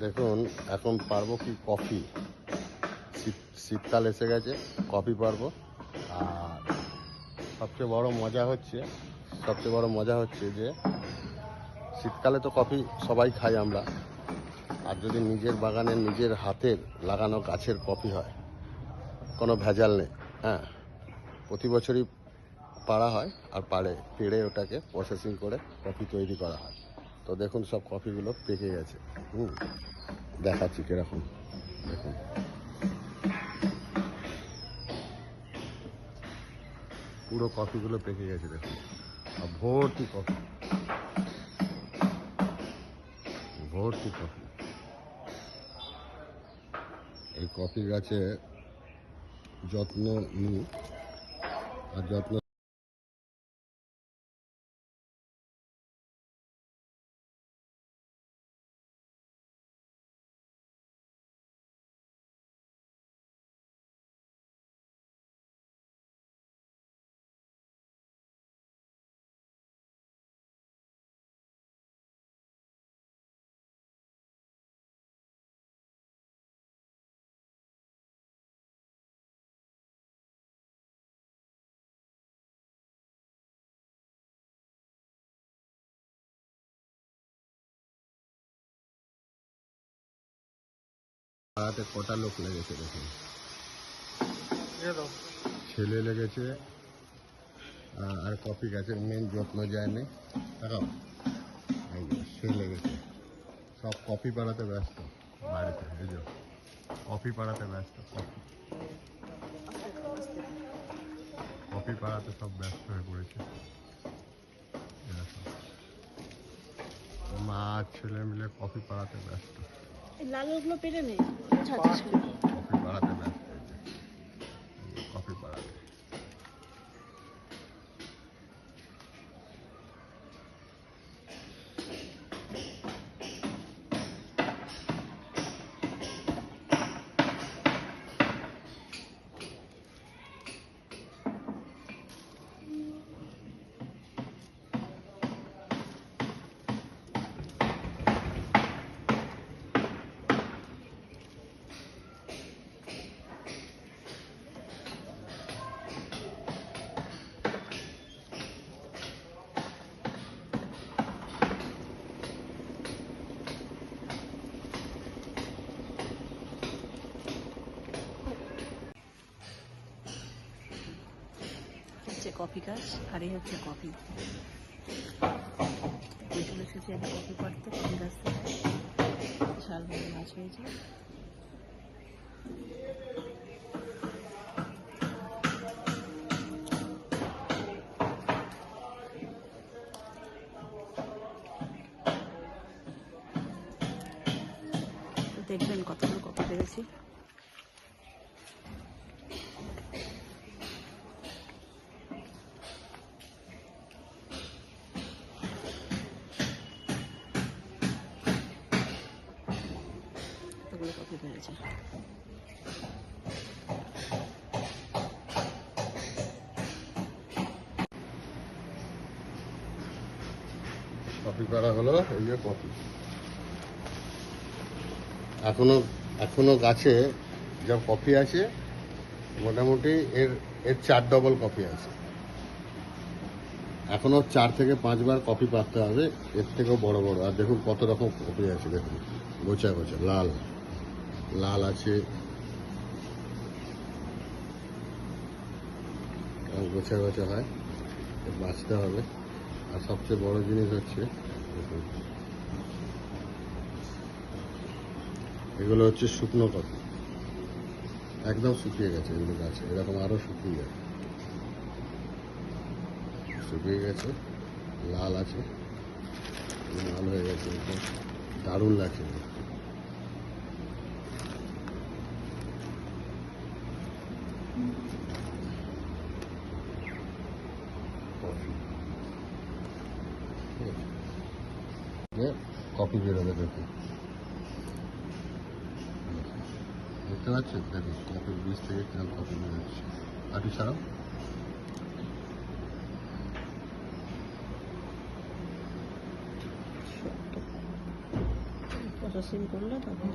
দেখুন এখন পারবো কি কফি, শীতকাল এসে গেছে, কফি পারবো। আর সবচেয়ে বড় মজা হচ্ছে যে শীতকালে তো কফি সবাই খাই আমরা, আর যদি নিজের বাগানের নিজের হাতের লাগানো গাছের কফি হয়, কোনো ভেজাল নেই। হ্যাঁ, প্রতি বছরই পাড়া হয়, আর পেড়ে ওটাকে প্রসেসিং করে কফি তৈরি করা হয়। তো দেখুন সব কফিগুলো পেকে গেছে। দেখাচ্ছি কিরকম, দেখুন পুরো কফিগুলো পেকে গেছে, দেখুন আর ভর্তি কফি। এই কফি গাছে যত্ন নিই, আর যত্ন পাড়াতে কটা লোক লেগেছে দেখুন, ছেলে লেগেছে, আর কফি গাছের মেন যত্ন যায়নি। দেখাও, সে লেগেছে, সব কফি পাড়াতে ব্যস্ত বাড়িতে। এই যে কফি পাড়াতে ব্যস্ত, কফি পাড়াতে সব ব্যস্ত হয়ে পড়েছে। মা ছেলে মিলে কফি পাড়াতে ব্যস্ত, লালগুলো পেরে নেই, কফি পাড়াতে ব্যস্ত, কফি পাড়াতে। কফি গাছ আর এই হচ্ছে কফি। চলে এসেছি আমি কফি পাড়তে, কফি গাছ থেকে শাল বড় গাছ হয়েছে। দেখবেন কতগুলো কফি পেরেছি। কফি পেয়েছে। কফি করা হলো, এই যে কফি। এখনো গাছে যা কফি আছে, মোটামুটি এর 4 ডবল কফি আছে। এখনো 4 থেকে 5 বার কফি পাততে হবে, এর থেকেও বড় বড়। আর দেখুন কত রকম কফি আছে, দেখুন গোছা গোছা, লাল আছে, গোছা গোছা হয়, বাঁচতে হবে। আর সবচেয়ে বড় জিনিস হচ্ছে দেখুন, এগুলো হচ্ছে শুকনো কফি, একদম শুকিয়ে গেছে এগুলো গাছে, এরকম আরও শুকিয়ে গেছে, লাল আছে, লাল হয়ে গেছে, একদম দারুণ লাগছে। কফি বেরোবে, দেখুন দেখতে পাচ্ছেন, দেখুন কফির বীজ থেকে কেমন কফি বেরোচ্ছে। আর ছাড়াও প্রসেসিং করলে তখন